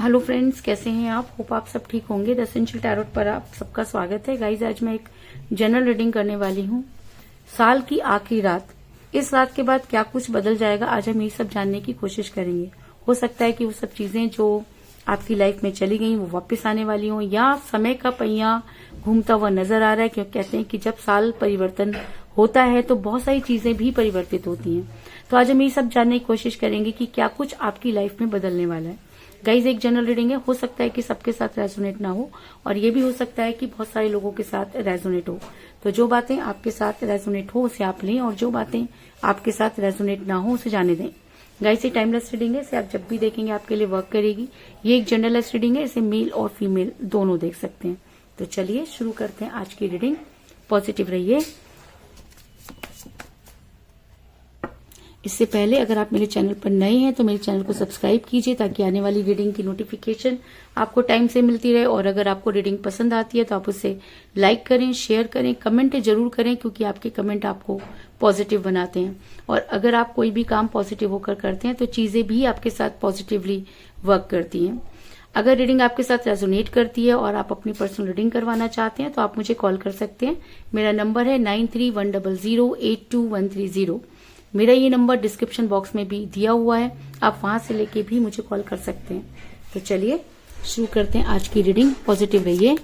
Hello friends, कैसे हैं आप? होप आप सब ठीक होंगे। द एसेंशियल टैरोट पर आप सबका स्वागत है। गाइज, आज मैं एक जनरल रीडिंग करने वाली हूँ। साल की आखिरी रात, इस रात के बाद क्या कुछ बदल जाएगा, आज हम ये सब जानने की कोशिश करेंगे। हो सकता है कि वो सब चीजें जो आपकी लाइफ में चली गई वो वापस आने वाली हो, या समय का पहिया घूमता हुआ नजर आ रहा है। क्योंकि कहते हैं कि जब साल परिवर्तन होता है तो बहुत सारी चीजें भी परिवर्तित होती हैं। तो आज हम ये सब जानने की कोशिश करेंगे कि क्या कुछ आपकी लाइफ में बदलने वाला है। गाइज, एक जनरल रीडिंग है, हो सकता है कि सबके साथ रेजोनेट ना हो, और ये भी हो सकता है कि बहुत सारे लोगों के साथ रेजोनेट हो। तो जो बातें आपके साथ रेजोनेट हो उसे आप लें, और जो बातें आपके साथ रेजोनेट ना हो उसे जाने दें। गाइज, ये टाइमलेस रीडिंग है, इसे आप जब भी देखेंगे आपके लिए वर्क करेगी। ये एक जनरलेस रीडिंग है, इसे मेल और फीमेल दोनों देख सकते हैं। तो चलिए शुरू करते हैं आज की रीडिंग। पॉजिटिव रहिए। इससे पहले अगर आप मेरे चैनल पर नए हैं तो मेरे चैनल को सब्सक्राइब कीजिए, ताकि आने वाली रीडिंग की नोटिफिकेशन आपको टाइम से मिलती रहे। और अगर आपको रीडिंग पसंद आती है तो आप उसे लाइक करें, शेयर करें, कमेंट जरूर करें, क्योंकि आपके कमेंट आपको पॉजिटिव बनाते हैं। और अगर आप कोई भी काम पॉजिटिव होकर करते हैं तो चीजें भी आपके साथ पॉजिटिवली वर्क करती हैं। अगर रीडिंग आपके साथ रेजोनेट करती है और आप अपनी पर्सनल रीडिंग करवाना चाहते हैं तो आप मुझे कॉल कर सकते हैं। मेरा नंबर है 9310082130। मेरा ये नंबर डिस्क्रिप्शन बॉक्स में भी दिया हुआ है, आप वहां से लेके भी मुझे कॉल कर सकते हैं। तो चलिए शुरू करते हैं आज की रीडिंग। पॉजिटिव रहिए।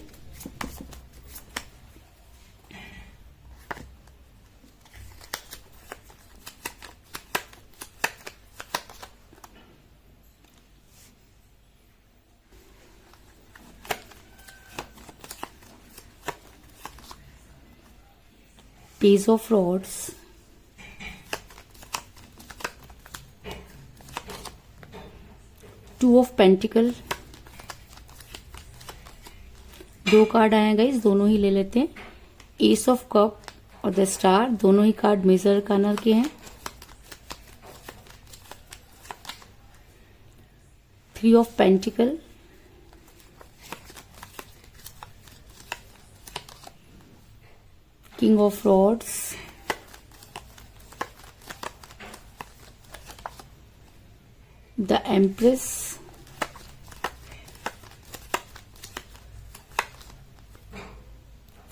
Page of rods, two of pentacle, दो कार्ड आए हैं गाइस, दोनों ही ले लेते हैं। एस ऑफ कप और द स्टार, दोनों ही कार्ड मेजर आर्काना के हैं। Three of pentacle, king of rods, the empress,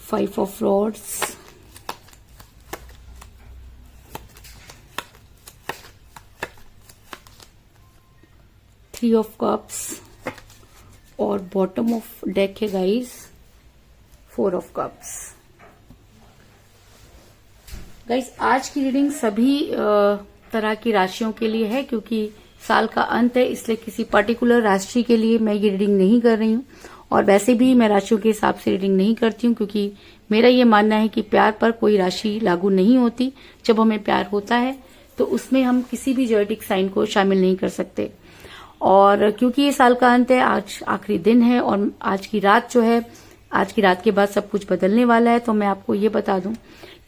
five of rods, three of cups, और बॉटम ऑफ डेक है guys, four of cups. Guys, आज की रीडिंग सभी तरह की राशियों के लिए है, क्योंकि साल का अंत है, इसलिए किसी पर्टिकुलर राशि के लिए मैं ये रीडिंग नहीं कर रही हूँ। और वैसे भी मैं राशियों के हिसाब से रीडिंग नहीं करती हूँ, क्योंकि मेरा ये मानना है कि प्यार पर कोई राशि लागू नहीं होती। जब हमें प्यार होता है तो उसमें हम किसी भी ज़ोडिएक साइन को शामिल नहीं कर सकते। और क्योंकि ये साल का अंत है, आज आखिरी दिन है, और आज की रात जो है, आज की रात के बाद सब कुछ बदलने वाला है। तो मैं आपको ये बता दूं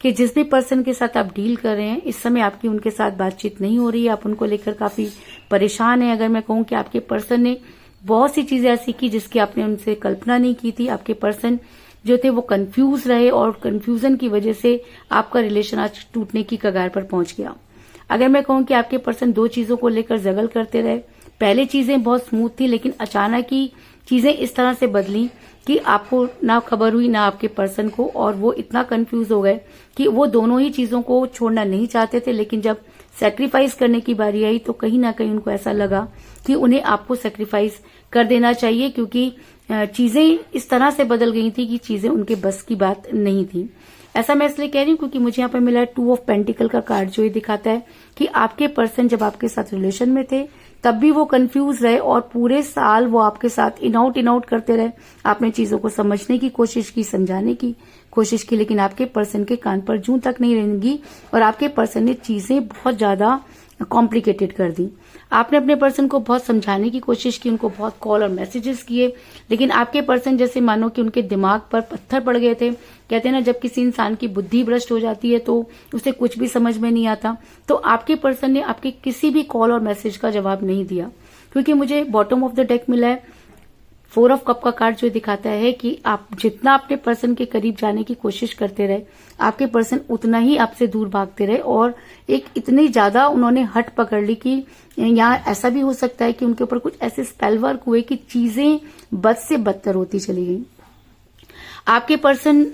कि जिस भी पर्सन के साथ आप डील कर रहे हैं, इस समय आपकी उनके साथ बातचीत नहीं हो रही है, आप उनको लेकर काफी परेशान हैं। अगर मैं कहूं कि आपके पर्सन ने बहुत सी चीजें ऐसी की जिसकी आपने उनसे कल्पना नहीं की थी। आपके पर्सन जो थे वो कंफ्यूज रहे, और कंफ्यूजन की वजह से आपका रिलेशन आज टूटने की कगार पर पहुंच गया। अगर मैं कहूं कि आपके पर्सन दो चीजों को लेकर जगल करते रहे। पहले चीजें बहुत स्मूथ थी, लेकिन अचानक ही चीजें इस तरह से बदली कि आपको ना खबर हुई ना आपके पर्सन को, और वो इतना कंफ्यूज हो गए कि वो दोनों ही चीजों को छोड़ना नहीं चाहते थे। लेकिन जब सैक्रिफाइस करने की बारी आई तो कहीं ना कहीं उनको ऐसा लगा कि उन्हें आपको सैक्रिफाइस कर देना चाहिए, क्योंकि चीजें इस तरह से बदल गई थी कि चीजें उनके बस की बात नहीं थी। ऐसा मैं इसलिए कह रही हूँ क्योंकि मुझे यहाँ पर मिला है टू ऑफ पेंटिकल का कार्ड, जो ये दिखाता है कि आपके पर्सन जब आपके साथ रिलेशन में थे तब भी वो कंफ्यूज रहे, और पूरे साल वो आपके साथ इन आउट करते रहे। आपने चीजों को समझने की कोशिश की, समझाने की कोशिश की, लेकिन आपके पर्सन के कान पर जूं तक नहीं रहेंगी, और आपके पर्सन ने चीजें बहुत ज्यादा कॉम्प्लिकेटेड कर दी। आपने अपने पर्सन को बहुत समझाने की कोशिश की, उनको बहुत कॉल और मैसेजेस किए, लेकिन आपके पर्सन जैसे मानो कि उनके दिमाग पर पत्थर पड़ गए थे। कहते हैं ना, जब किसी इंसान की बुद्धि भ्रष्ट हो जाती है तो उसे कुछ भी समझ में नहीं आता। तो आपके पर्सन ने आपके किसी भी कॉल और मैसेज का जवाब नहीं दिया, क्योंकि मुझे बॉटम ऑफ द डेक मिला है 4 ऑफ कप का कार्ड जो दिखाता है कि आप जितना अपने पर्सन के करीब जाने की कोशिश करते रहे, आपके पर्सन उतना ही आपसे दूर भागते रहे और एक इतनी ज्यादा उन्होंने हट पकड़ ली कि यहाँ ऐसा भी हो सकता है कि उनके ऊपर कुछ ऐसे स्पेल वर्क हुए कि चीजें बद से बदतर होती चली गई। आपके पर्सन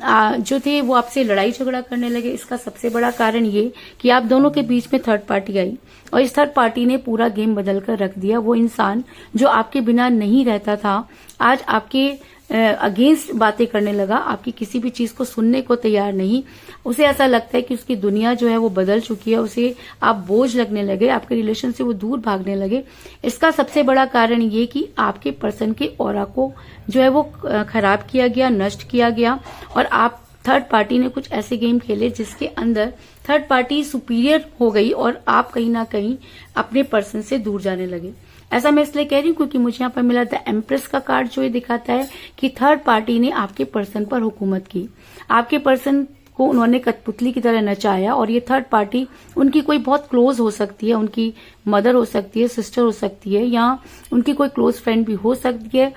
जो थे वो आपसे लड़ाई झगड़ा करने लगे। इसका सबसे बड़ा कारण ये कि आप दोनों के बीच में थर्ड पार्टी आई और इस थर्ड पार्टी ने पूरा गेम बदल कर रख दिया। वो इंसान जो आपके बिना नहीं रहता था, आज आपके अगेंस्ट बातें करने लगा, आपकी किसी भी चीज को सुनने को तैयार नहीं। उसे ऐसा लगता है कि उसकी दुनिया जो है वो बदल चुकी है, उसे आप बोझ लगने लगे, आपके रिलेशन से वो दूर भागने लगे। इसका सबसे बड़ा कारण ये कि आपके पर्सन के ऑरा को जो है वो खराब किया गया, नष्ट किया गया और आप थर्ड पार्टी ने कुछ ऐसे गेम खेले जिसके अंदर थर्ड पार्टी सुपीरियर हो गई और आप कहीं ना कहीं अपने पर्सन से दूर जाने लगे। ऐसा मैं इसलिए कह रही हूँ क्योंकि मुझे यहाँ पर मिला द एम्प्रेस का कार्ड जो ये दिखाता है कि थर्ड पार्टी ने आपके पर्सन पर हुकूमत की, आपके पर्सन को उन्होंने कठपुतली की तरह नचाया और ये थर्ड पार्टी उनकी कोई बहुत क्लोज हो सकती है, उनकी मदर हो सकती है, सिस्टर हो सकती है या उनकी कोई क्लोज फ्रेंड भी हो सकती है,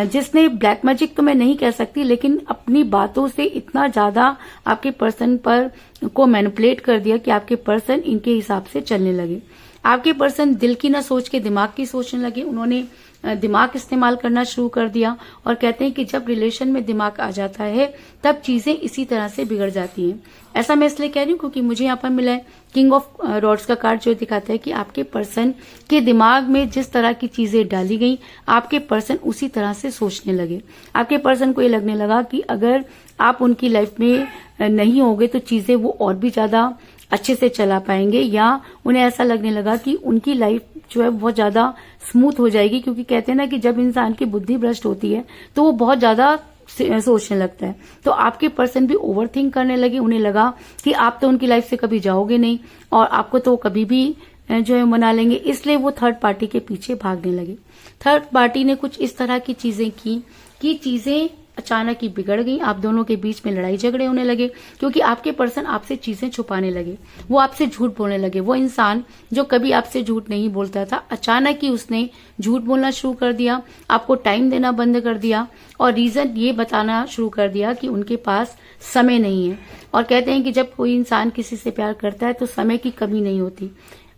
जिसने ब्लैक मैजिक तो मैं नहीं कह सकती लेकिन अपनी बातों से इतना ज्यादा आपके पर्सन पर को मैनिपुलेट कर दिया कि आपके पर्सन इनके हिसाब से चलने लगे। आपके पर्सन दिल की ना सोच के दिमाग की सोचने लगे, उन्होंने दिमाग इस्तेमाल करना शुरू कर दिया और कहते हैं कि जब रिलेशन में दिमाग आ जाता है तब चीजें इसी तरह से बिगड़ जाती हैं। ऐसा मैं इसलिए कह रही हूँ क्योंकि मुझे यहाँ पर मिला है किंग ऑफ रॉड्स का कार्ड जो दिखाता है कि आपके पर्सन के दिमाग में जिस तरह की चीजें डाली गई, आपके पर्सन उसी तरह से सोचने लगे। आपके पर्सन को ये लगने लगा कि अगर आप उनकी लाइफ में नहीं होगे तो चीजें वो और भी ज्यादा अच्छे से चला पाएंगे या उन्हें ऐसा लगने लगा कि उनकी लाइफ जो है बहुत ज्यादा स्मूथ हो जाएगी, क्योंकि कहते हैं ना कि जब इंसान की बुद्धि भ्रष्ट होती है तो वो बहुत ज्यादा सोचने लगता है। तो आपके पर्सन भी ओवरथिंक करने लगे, उन्हें लगा कि आप तो उनकी लाइफ से कभी जाओगे नहीं और आपको तो कभी भी जो है मना लेंगे, इसलिए वो थर्ड पार्टी के पीछे भागने लगे। थर्ड पार्टी ने कुछ इस तरह की चीजें की कि चीजें अचानक ही बिगड़ गई, आप दोनों के बीच में लड़ाई झगड़े होने लगे क्योंकि आपके पर्सन आपसे चीजें छुपाने लगे, वो आपसे झूठ बोलने लगे। वो इंसान जो कभी आपसे झूठ नहीं बोलता था, अचानक ही उसने झूठ बोलना शुरू कर दिया, आपको टाइम देना बंद कर दिया और रीजन ये बताना शुरू कर दिया कि उनके पास समय नहीं है। और कहते हैं कि जब कोई इंसान किसी से प्यार करता है तो समय की कमी नहीं होती।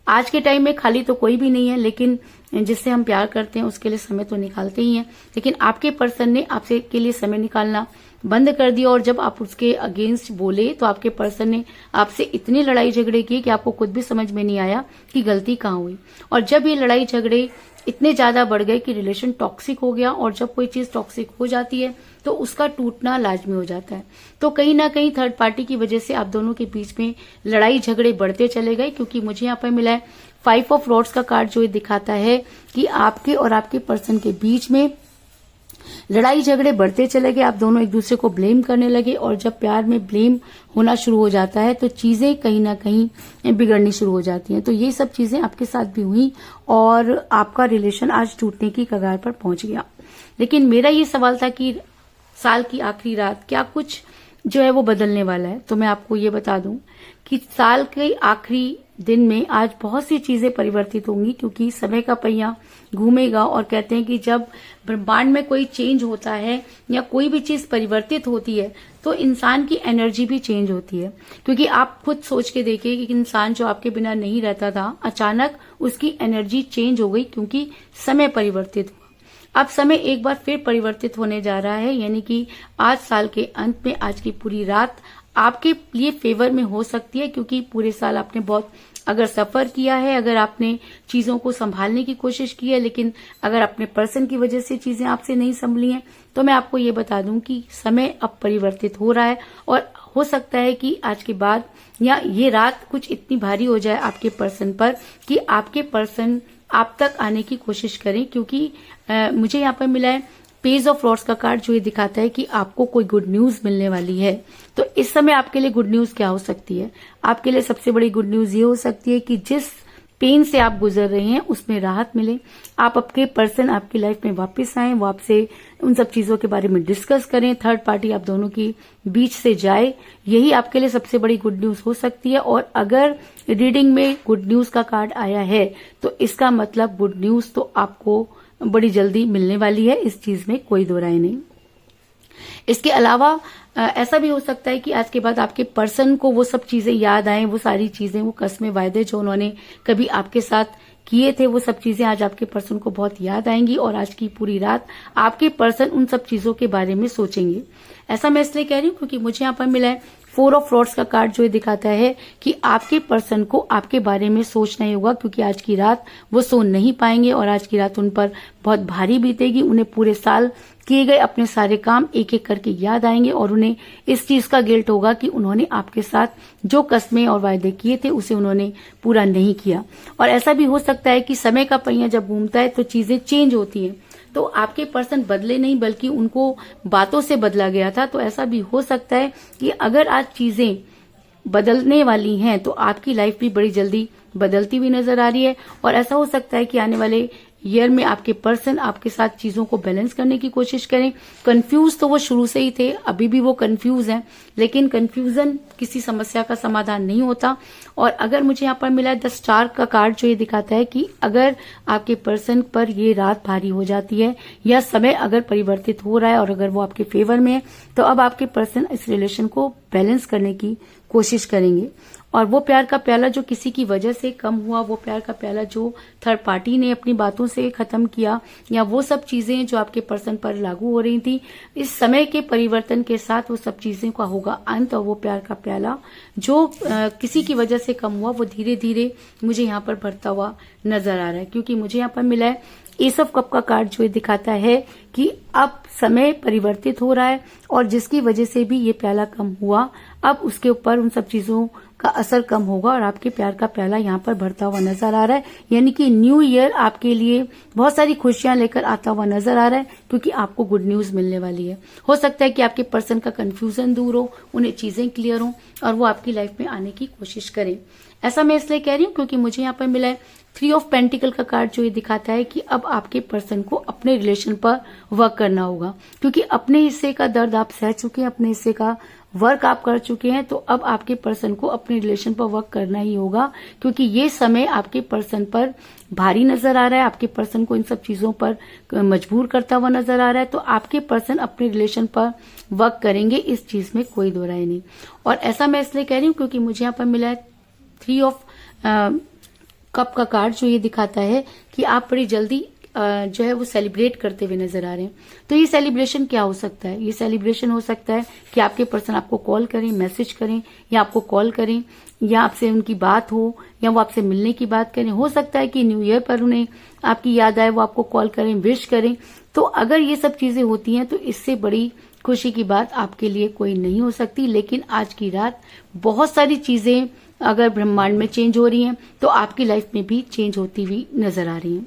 आज के टाइम में खाली तो कोई भी नहीं है, लेकिन जिससे हम प्यार करते हैं उसके लिए समय तो निकालते ही हैं। लेकिन आपके पर्सन ने आपसे के लिए समय निकालना बंद कर दिया और जब आप उसके अगेंस्ट बोले तो आपके पर्सन ने आपसे इतनी लड़ाई झगड़े किए कि आपको खुद भी समझ में नहीं आया कि गलती कहाँ हुई। और जब ये लड़ाई झगड़े इतने ज्यादा बढ़ गए कि रिलेशन टॉक्सिक हो गया और जब कोई चीज टॉक्सिक हो जाती है तो उसका टूटना लाजमी हो जाता है। तो कहीं ना कहीं थर्ड पार्टी की वजह से आप दोनों के बीच में लड़ाई झगड़े बढ़ते चले गए, क्योंकि मुझे यहाँ पर मिला है 5 ऑफ रॉड्स का कार्ड जो दिखाता है कि आपके और आपके पर्सन के बीच में लड़ाई झगड़े बढ़ते चले गए। आप दोनों एक दूसरे को ब्लेम करने लगे और जब प्यार में ब्लेम होना शुरू हो जाता है तो चीजें कहीं ना कहीं बिगड़नी शुरू हो जाती हैं। तो ये सब चीजें आपके साथ भी हुई और आपका रिलेशन आज टूटने की कगार पर पहुंच गया। लेकिन मेरा ये सवाल था कि साल की आखिरी रात क्या कुछ जो है वो बदलने वाला है। तो मैं आपको ये बता दूं कि साल के आखिरी दिन में आज बहुत सी चीजें परिवर्तित होंगी, क्योंकि समय का पहिया घूमेगा और कहते हैं कि जब ब्रह्मांड में कोई चेंज होता है या कोई भी चीज परिवर्तित होती है तो इंसान की एनर्जी भी चेंज होती है। क्योंकि आप खुद सोच के देखिए कि इंसान जो आपके बिना नहीं रहता था, अचानक उसकी एनर्जी चेंज हो गई क्योंकि समय परिवर्तित हुआ। अब समय एक बार फिर परिवर्तित होने जा रहा है, यानी कि आज साल के अंत में आज की पूरी रात आपके लिए फेवर में हो सकती है, क्योंकि पूरे साल आपने बहुत अगर सफर किया है, अगर आपने चीजों को संभालने की कोशिश की है, लेकिन अगर अपने पर्सन की वजह से चीजें आपसे नहीं संभली हैं, तो मैं आपको ये बता दूं कि समय अब परिवर्तित हो रहा है और हो सकता है कि आज के बाद या ये रात कुछ इतनी भारी हो जाए आपके पर्सन पर कि आपके पर्सन आप तक आने की कोशिश करें। क्योंकि मुझे यहाँ पर मिला है पेज ऑफ रॉड्स का कार्ड जो ये दिखाता है कि आपको कोई गुड न्यूज मिलने वाली है। तो इस समय आपके लिए गुड न्यूज क्या हो सकती है? आपके लिए सबसे बड़ी गुड न्यूज ये हो सकती है कि जिस पेन से आप गुजर रहे हैं उसमें राहत मिले, आप आपके पर्सन आपकी लाइफ में वापस आए, वो आपसे उन सब चीजों के बारे में डिस्कस करें, थर्ड पार्टी आप दोनों की बीच से जाए, यही आपके लिए सबसे बड़ी गुड न्यूज हो सकती है। और अगर रीडिंग में गुड न्यूज का कार्ड आया है तो इसका मतलब गुड न्यूज तो आपको बड़ी जल्दी मिलने वाली है, इस चीज में कोई दो राय नहीं। इसके अलावा ऐसा भी हो सकता है कि आज के बाद आपके पर्सन को वो सब चीजें याद आए, वो सारी चीजें, वो कस्में वायदे जो उन्होंने कभी आपके साथ किए थे, वो सब चीजें आज आपके पर्सन को बहुत याद आएंगी और आज की पूरी रात आपके पर्सन उन सब चीजों के बारे में सोचेंगे। ऐसा मैं इसलिए कह रही हूँ क्योंकि मुझे यहाँ पर मिला है 4 ऑफ फ्रॉड्स का कार्ड, जो ये दिखाता है कि आपके पर्सन को आपके बारे में सोचना ही होगा, क्योंकि आज की रात वो सो नहीं पाएंगे और आज की रात उन पर बहुत भारी बीतेगी। उन्हें पूरे साल किए गए अपने सारे काम एक एक करके याद आएंगे और उन्हें इस चीज का गिल्ट होगा कि उन्होंने आपके साथ जो कस्में और वायदे किए थे उसे उन्होंने पूरा नहीं किया। और ऐसा भी हो सकता है कि समय का पहिया जब घूमता है तो चीजें चेंज होती हैं, तो आपके पर्सन बदले नहीं बल्कि उनको बातों से बदला गया था। तो ऐसा भी हो सकता है कि अगर आज चीजें बदलने वाली हैं तो आपकी लाइफ भी बड़ी जल्दी बदलती हुई नजर आ रही है। और ऐसा हो सकता है कि आने वाले ईयर में आपके पर्सन आपके साथ चीजों को बैलेंस करने की कोशिश करें। कंफ्यूज तो वो शुरू से ही थे, अभी भी वो कंफ्यूज हैं, लेकिन कंफ्यूजन किसी समस्या का समाधान नहीं होता। और अगर मुझे यहाँ पर मिला है द स्टार का कार्ड, जो ये दिखाता है कि अगर आपके पर्सन पर ये रात भारी हो जाती है या समय अगर परिवर्तित हो रहा है और अगर वो आपके फेवर में है, तो अब आपके पर्सन इस रिलेशन को बैलेंस करने की कोशिश करेंगे। और वो प्यार का प्याला जो किसी की वजह से कम हुआ, वो प्यार का प्याला जो थर्ड पार्टी ने अपनी बातों से खत्म किया, या वो सब चीजें जो आपके पर्सन पर लागू हो रही थी, इस समय के परिवर्तन के साथ वो सब चीजें का होगा अंत। और वो प्यार का प्याला जो किसी की वजह से कम हुआ, वो धीरे धीरे मुझे यहाँ पर बढ़ता हुआ नजर आ रहा है। क्योंकि मुझे यहाँ पर मिला है एस ऑफ कप का कार्ड, जो ये दिखाता है कि अब समय परिवर्तित हो रहा है और जिसकी वजह से भी ये प्याला कम हुआ, अब उसके ऊपर उन सब चीजों का असर कम होगा और आपके प्यार का प्याला यहाँ पर बढ़ता हुआ नजर आ रहा है। यानी कि न्यू ईयर आपके लिए बहुत सारी खुशियां लेकर आता हुआ नजर आ रहा है, क्योंकि आपको गुड न्यूज मिलने वाली है। हो सकता है कि आपके पर्सन का कंफ्यूजन दूर हो, उन्हें चीजें क्लियर हो और वो आपकी लाइफ में आने की कोशिश करें। ऐसा मैं इसलिए कह रही हूँ क्योंकि मुझे यहाँ पर मिला है 3 ऑफ पेंटिकल का कार्ड, जो ये दिखाता है कि अब आपके पर्सन को अपने रिलेशन पर वर्क करना होगा, क्योंकि अपने हिस्से का दर्द आप सह चुके हैं, अपने हिस्से का वर्क आप कर चुके हैं। तो अब आपके पर्सन को अपने रिलेशन पर वर्क करना ही होगा, क्योंकि ये समय आपके पर्सन पर भारी नजर आ रहा है, आपके पर्सन को इन सब चीजों पर मजबूर करता हुआ नजर आ रहा है। तो आपके पर्सन अपने रिलेशन पर वर्क करेंगे, इस चीज में कोई दो राय नहीं। और ऐसा मैं इसलिए कह रही हूँ क्योंकि मुझे यहाँ पर मिला है 3 ऑफ कप का कार्ड, जो ये दिखाता है कि आप बड़ी जल्दी जो है वो सेलिब्रेट करते हुए नजर आ रहे हैं। तो ये सेलिब्रेशन क्या हो सकता है? ये सेलिब्रेशन हो सकता है कि आपके पर्सन आपको कॉल करें, मैसेज करें, या आपको कॉल करें, या आपसे उनकी बात हो, या वो आपसे मिलने की बात करें। हो सकता है कि न्यू ईयर पर उन्हें आपकी याद आए, वो आपको कॉल करें, विश करें। तो अगर ये सब चीजें होती हैं तो इससे बड़ी खुशी की बात आपके लिए कोई नहीं हो सकती। लेकिन आज की रात बहुत सारी चीजें अगर ब्रह्मांड में चेंज हो रही हैं तो आपकी लाइफ में भी चेंज होती हुई नजर आ रही हैं।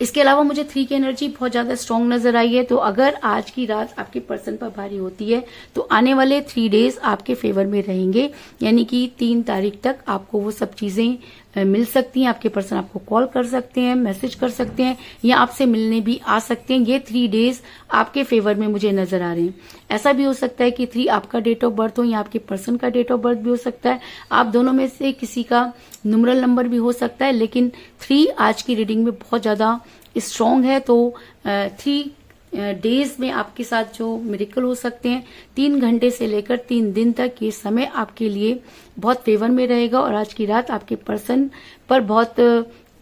इसके अलावा मुझे 3 की एनर्जी बहुत ज्यादा स्ट्रांग नजर आई है। तो अगर आज की रात आपके पर्सन पर भारी होती है तो आने वाले 3 डेज आपके फेवर में रहेंगे, यानी कि 3 तारीख तक आपको वो सब चीजें मिल सकती हैं। आपके पर्सन आपको कॉल कर सकते हैं, मैसेज कर सकते हैं, या आपसे मिलने भी आ सकते हैं। ये 3 डेज आपके फेवर में मुझे नजर आ रहे हैं। ऐसा भी हो सकता है कि 3 आपका डेट ऑफ बर्थ हो या आपके पर्सन का डेट ऑफ बर्थ भी हो सकता है। आप दोनों में से किसी का न्यूमरल नंबर भी हो सकता है, लेकिन 3 आज की रीडिंग में बहुत ज्यादा स्ट्रांग है। तो 3 डेज में आपके साथ जो मिरेकल हो सकते हैं, 3 घंटे से लेकर 3 दिन तक ये समय आपके लिए बहुत फेवर में रहेगा। और आज की रात आपके पर्सन पर बहुत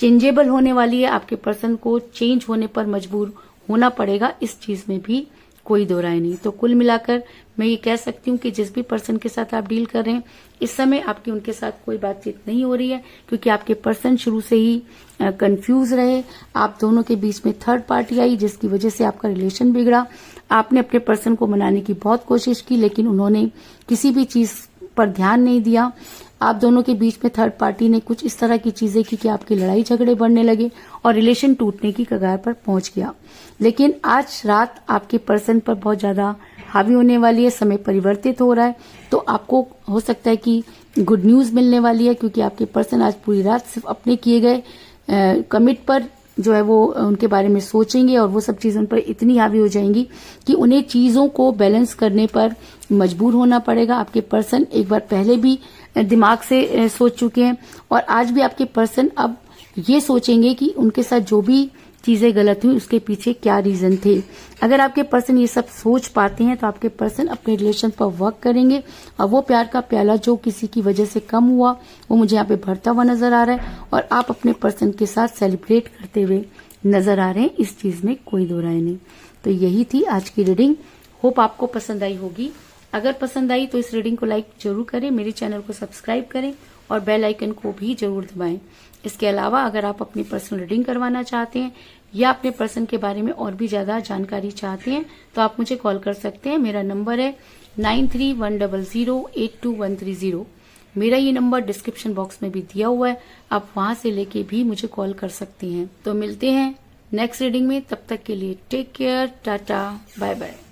चेंजेबल होने वाली है। आपके पर्सन को चेंज होने पर मजबूर होना पड़ेगा, इस चीज में भी कोई दो राय नहीं। तो कुल मिलाकर मैं ये कह सकती हूँ कि जिस भी पर्सन के साथ आप डील कर रहे हैं, इस समय आपकी उनके साथ कोई बातचीत नहीं हो रही है, क्योंकि आपके पर्सन शुरू से ही कंफ्यूज रहे। आप दोनों के बीच में थर्ड पार्टी आई, जिसकी वजह से आपका रिलेशन बिगड़ा। आपने अपने पर्सन को मनाने की बहुत कोशिश की, लेकिन उन्होंने किसी भी चीज पर ध्यान नहीं दिया। आप दोनों के बीच में थर्ड पार्टी ने कुछ इस तरह की चीजें की कि आपकी लड़ाई झगड़े बढ़ने लगे और रिलेशन टूटने की कगार पर पहुंच गया। लेकिन आज रात आपके पर्सन पर बहुत ज्यादा हावी होने वाली है, समय परिवर्तित हो रहा है। तो आपको हो सकता है कि गुड न्यूज मिलने वाली है, क्योंकि आपके पर्सन आज पूरी रात सिर्फ अपने किए गए कमिट पर जो है वो उनके बारे में सोचेंगे, और वो सब चीजें उन पर इतनी हावी हो जाएंगी कि उन्हें चीजों को बैलेंस करने पर मजबूर होना पड़ेगा। आपके पर्सन एक बार पहले भी दिमाग से सोच चुके हैं, और आज भी आपके पर्सन अब ये सोचेंगे कि उनके साथ जो भी चीजें गलत हुई, उसके पीछे क्या रीजन थे। अगर आपके पर्सन ये सब सोच पाते हैं तो आपके पर्सन अपने रिलेशन पर वर्क करेंगे और वो प्यार का प्याला जो किसी की वजह से कम हुआ वो मुझे यहाँ पे भरता हुआ नजर आ रहा है और आप अपने पर्सन के साथ सेलिब्रेट करते हुए नजर आ रहे हैं। इस चीज में कोई दो राय नहीं। तो यही थी आज की रीडिंग। होप आपको पसंद आई होगी। अगर पसंद आई तो इस रीडिंग को लाइक जरूर करें, मेरे चैनल को सब्सक्राइब करें और बेल आइकन को भी जरूर दबाएं। इसके अलावा अगर आप अपनी पर्सनल रीडिंग करवाना चाहते हैं या अपने पर्सन के बारे में और भी ज्यादा जानकारी चाहते हैं तो आप मुझे कॉल कर सकते हैं। मेरा नंबर है 9310082130। मेरा ये नंबर डिस्क्रिप्शन बॉक्स में भी दिया हुआ है, आप वहां से लेके भी मुझे कॉल कर सकती हैं। तो मिलते हैं नेक्स्ट रीडिंग में, तब तक के लिए take care, tata, bye bye.